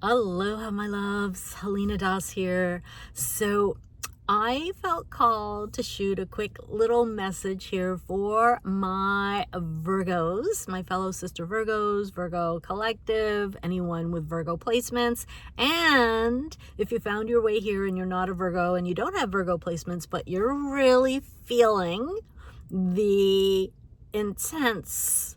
Aloha, my loves. Helena Das here. So I felt called to shoot a quick little message here for my Virgos, my fellow sister Virgos, Virgo collective, anyone with Virgo placements. And if you found your way here and you're not a Virgo and you don't have Virgo placements, but you're really feeling the intense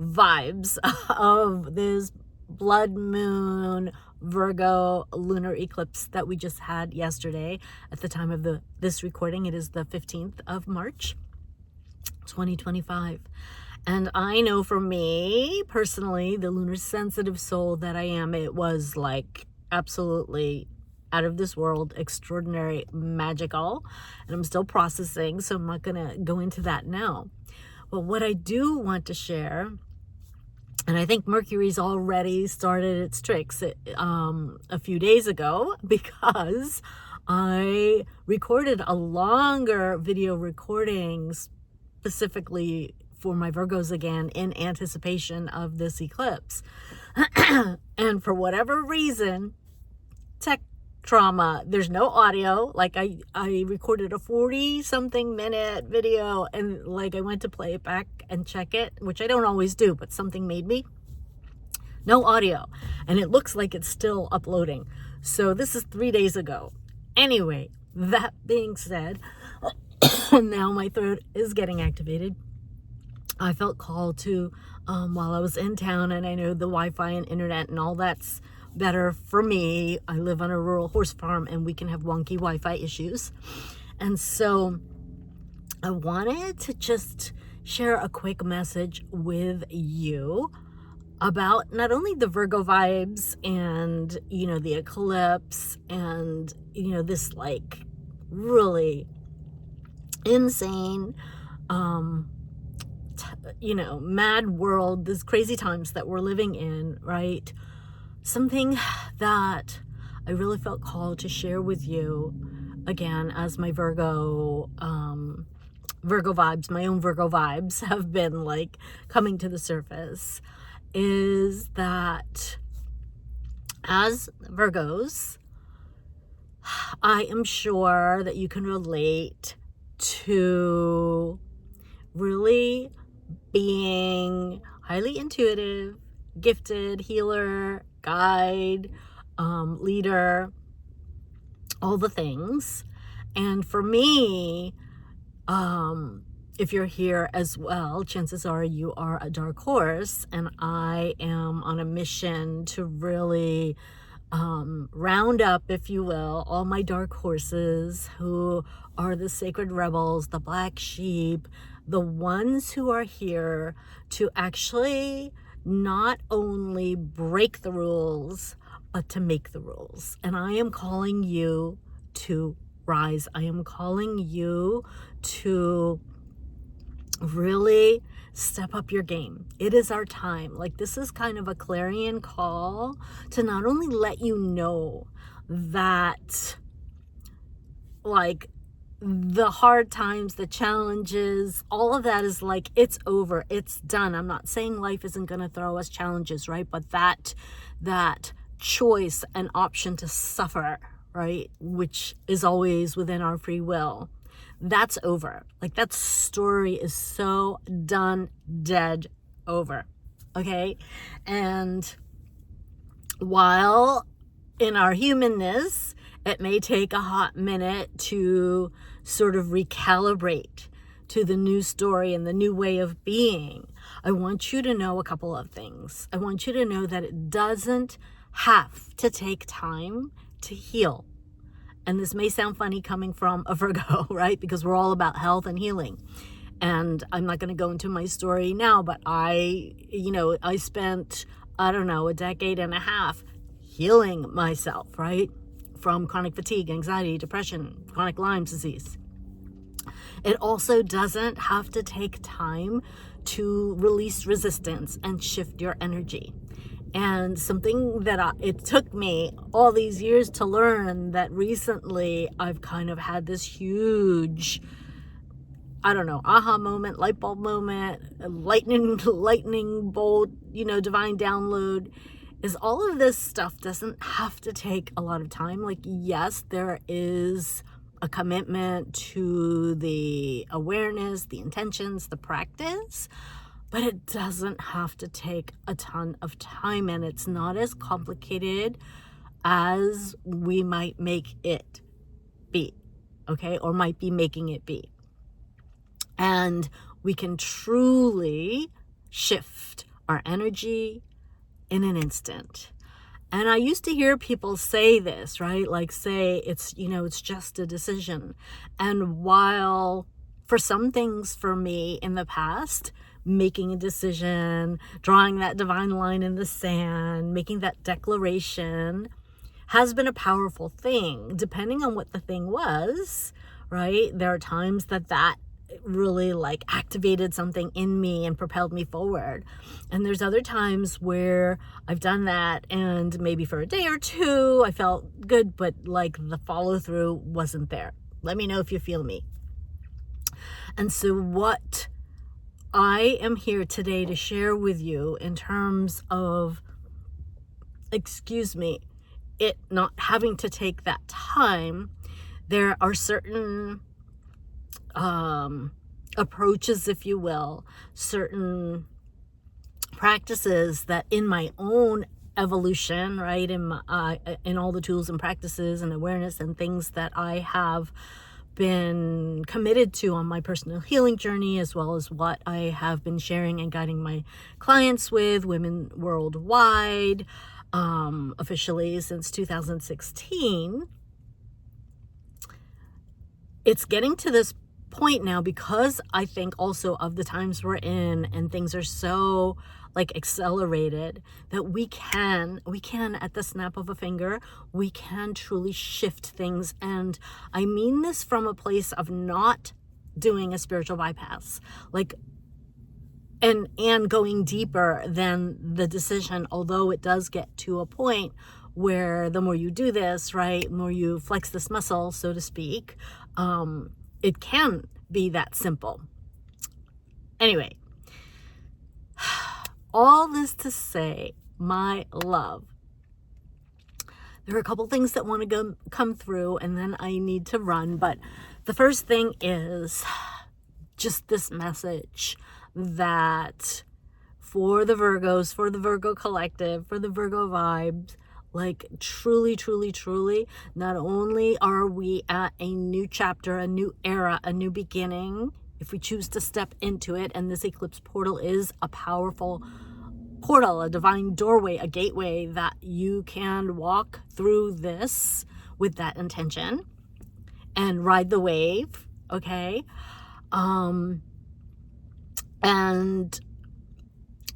vibes of this blood moon Virgo lunar eclipse that we just had yesterday. At the time of this recording, it is the 15th of March 2025. And I know for me personally, the lunar sensitive soul that I am, it was like absolutely out of this world, extraordinary, magical, and I'm still processing, so I'm not gonna go into that now. But what I do want to share, and I think Mercury's already started its tricks a few days ago, because I recorded a longer video recording specifically for my Virgos again in anticipation of this eclipse. And for whatever reason, tech trauma, there's no audio. Like I recorded a 40-something minute video, and like I went to play it back and check it, which I don't always do, but something made me. No audio. And it looks like it's still uploading. So this is 3 days ago. Anyway, that being said, now my throat is getting activated. I felt called to, while I was in town, and I know the Wi-Fi and internet and all that's better for me. I live on a rural horse farm and we can have wonky Wi-Fi issues. And so I wanted to just share a quick message with you about not only the Virgo vibes and, the eclipse and, this like really insane, mad world, this crazy times that we're living in, right? Something that I really felt called to share with you, again, as my Virgo vibes, my own Virgo vibes have been like coming to the surface, is that as Virgos, I am sure that you can relate to really being highly intuitive, gifted, healer, guide, leader, all the things. And for me, if you're here as well, chances are you are a dark horse, and I am on a mission to really round up, if you will, all my dark horses who are the sacred rebels, the black sheep, the ones who are here to actually not only break the rules, but to make the rules. And I am calling you to rise. I am calling you to really step up your game. It is our time. Like, this is kind of a clarion call to not only let you know that, like, the hard times, the challenges, all of that is like, it's over, it's done. I'm not saying life isn't going to throw us challenges, right? But that choice and option to suffer, right, which is always within our free will, that's over. Like, that story is so done, dead, over. Okay? And while in our humanness, it may take a hot minute to sort of recalibrate to the new story and the new way of being, I want you to know a couple of things. I want you to know that it doesn't have to take time to heal. And this may sound funny coming from a Virgo, right? Because we're all about health and healing. And I'm not going to go into my story now, but I spent, a decade and a half healing myself, right? From chronic fatigue, anxiety, depression, chronic Lyme disease. It also doesn't have to take time to release resistance and shift your energy. And something that it took me all these years to learn, that recently I've kind of had this huge, aha moment, light bulb moment, lightning bolt, divine download, is all of this stuff doesn't have to take a lot of time. Like, yes, there is a commitment to the awareness, the intentions, the practice, but it doesn't have to take a ton of time, and it's not as complicated as we might make it be, okay, or might be making it be. And we can truly shift our energy in an instant. And I used to hear people say this, right? Like say it's, it's just a decision. And while for some things for me in the past, making a decision, drawing that divine line in the sand, making that declaration has been a powerful thing, depending on what the thing was, right? There are times that really like activated something in me and propelled me forward. And there's other times where I've done that and maybe for a day or two I felt good, but like the follow through wasn't there. Let me know if you feel me. And so what I am here today to share with you in terms of, it not having to take that time, there are certain approaches, if you will, certain practices that in my own evolution, right, in all the tools and practices and awareness and things that I have been committed to on my personal healing journey, as well as what I have been sharing and guiding my clients with, women worldwide, officially since 2016. It's getting to this point now, because I think also of the times we're in and things are so like accelerated, that we can at the snap of a finger, we can truly shift things. And I mean this from a place of not doing a spiritual bypass, like and going deeper than the decision, although it does get to a point where the more you do this, right, the more you flex this muscle, so to speak, it can be that simple. Anyway, all this to say, my love, there are a couple things that want to come through, and then I need to run. But the first thing is just this message that for the Virgos, for the Virgo collective, for the Virgo vibes, like truly, truly, truly, not only are we at a new chapter, a new era, a new beginning, if we choose to step into it, and this eclipse portal is a powerful portal, a divine doorway, a gateway that you can walk through this with that intention and ride the wave, okay? And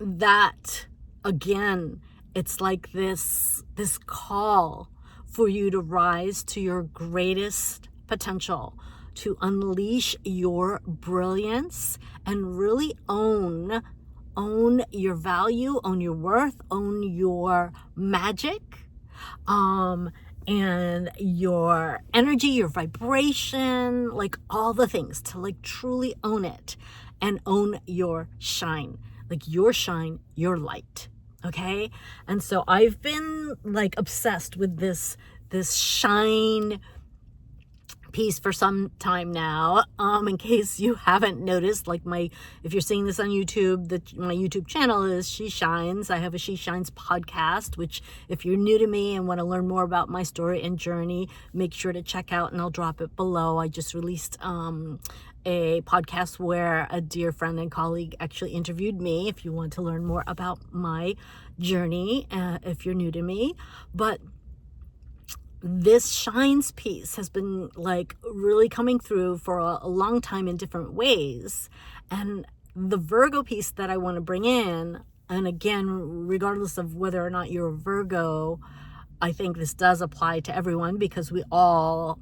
that, again, it's like this call for you to rise to your greatest potential, to unleash your brilliance and really own your value, own your worth, own your magic, and your energy, your vibration, like all the things, to like truly own it and own your shine, like your shine, your light. Okay. And so I've been like obsessed with this shine piece for some time now. In case you haven't noticed, like if you're seeing this on YouTube, my YouTube channel is She Shines. I have a She Shines podcast, which if you're new to me and want to learn more about my story and journey, make sure to check out, and I'll drop it below. I just released a podcast where a dear friend and colleague actually interviewed me, if you want to learn more about my journey, if you're new to me. But this shines piece has been like really coming through for a long time in different ways. And the Virgo piece that I want to bring in, and again, regardless of whether or not you're a Virgo, I think this does apply to everyone, because we all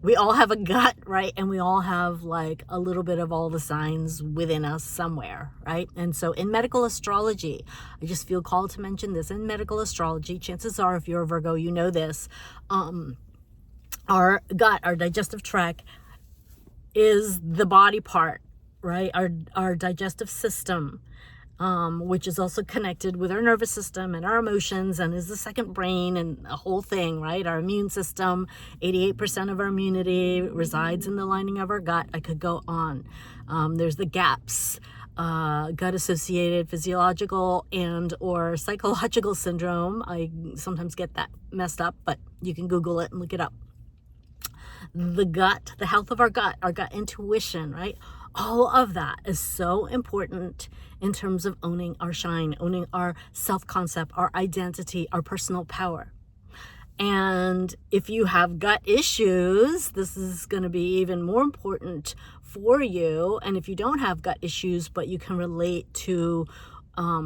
have a gut, right? And we all have like a little bit of all the signs within us somewhere, right? And so in medical astrology, I just feel called to mention this. In medical astrology, chances are, if you're a Virgo, you know this, our gut, our digestive tract, is the body part, right? Our digestive system which is also connected with our nervous system and our emotions and is the second brain and the whole thing, right? Our immune system, 88% of our immunity resides in the lining of our gut. I could go on. There's the gaps, gut-associated physiological and or psychological syndrome. I sometimes get that messed up, but you can Google it and look it up. The gut, the health of our gut intuition, right? All of that is so important in terms of owning our shine, owning our self-concept, our identity, our personal power. And if you have gut issues, this is going to be even more important for you. And if you don't have gut issues, but you can relate to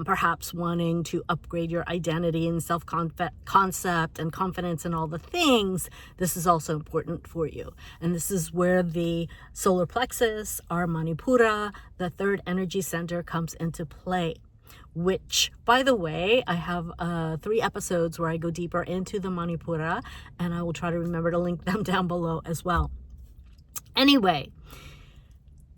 perhaps wanting to upgrade your identity and self-concept and confidence and all the things, this is also important for you. And this is where the solar plexus, our manipura, the third energy center, comes into play. Which, by the way, I have 3 episodes where I go deeper into the manipura, and I will try to remember to link them down below as well. Anyway,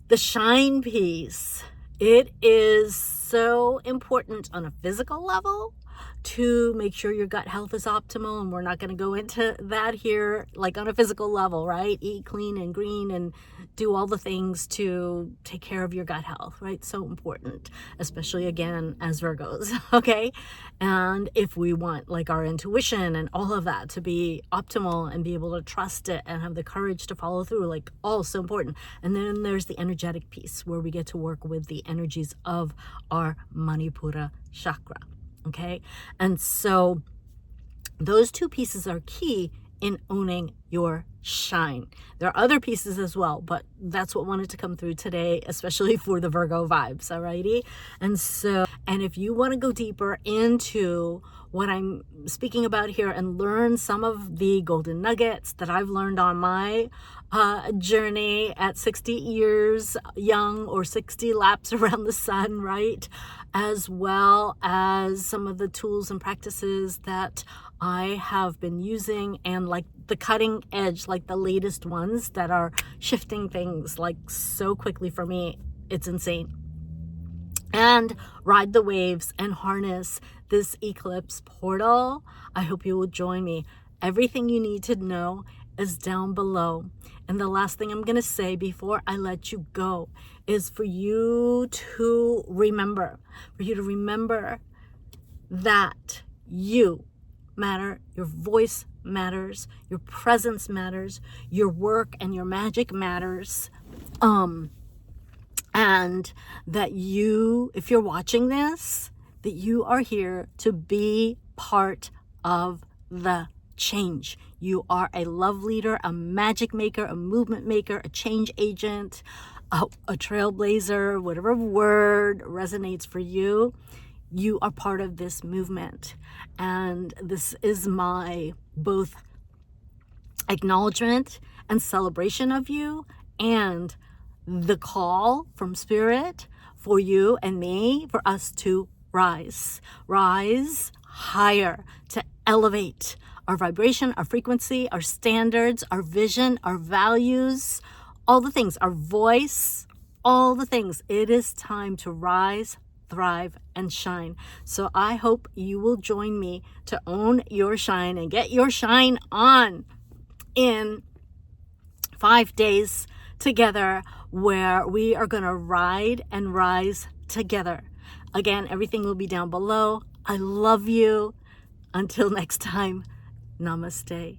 the shine piece, it is so important on a physical level to make sure your gut health is optimal, and we're not going to go into that here, like on a physical level, right? Eat clean and green and do all the things to take care of your gut health, right? So important, especially again as Virgos, okay? And if we want like our intuition and all of that to be optimal and be able to trust it and have the courage to follow through, like all so important. And then there's the energetic piece where we get to work with the energies of our manipura chakra. Okay, and so those 2 pieces are key in owning your shine. There are other pieces as well, but that's what wanted to come through today, especially for the Virgo vibes, alrighty? And if you want to go deeper into what I'm speaking about here and learn some of the golden nuggets that I've learned on my journey at 60 years young, or 60 laps around the sun, right? As well as some of the tools and practices that I have been using, and like the cutting edge, like the latest ones that are shifting things like so quickly for me. It's insane. And ride the waves and harness this eclipse portal. I hope you will join me. Everything you need to know is down below. And the last thing I'm going to say before I let you go is for you to remember, that you matter, your voice matters, your presence matters, your work and your magic matters. And that you, if you're watching this, that you are here to be part of the change. You are a love leader, a magic maker, a movement maker, a change agent, a trailblazer, whatever word resonates for you. You are part of this movement. And this is my both acknowledgement and celebration of you, and the call from Spirit for you and me, for us to rise higher, to elevate our vibration, our frequency, our standards, our vision, our values, all the things, our voice, all the things. It is time to rise, thrive, and shine. So I hope you will join me to own your shine and get your shine on in 5 days together, where we are going to ride and rise together. Again, everything will be down below. I love you. Until next time, namaste.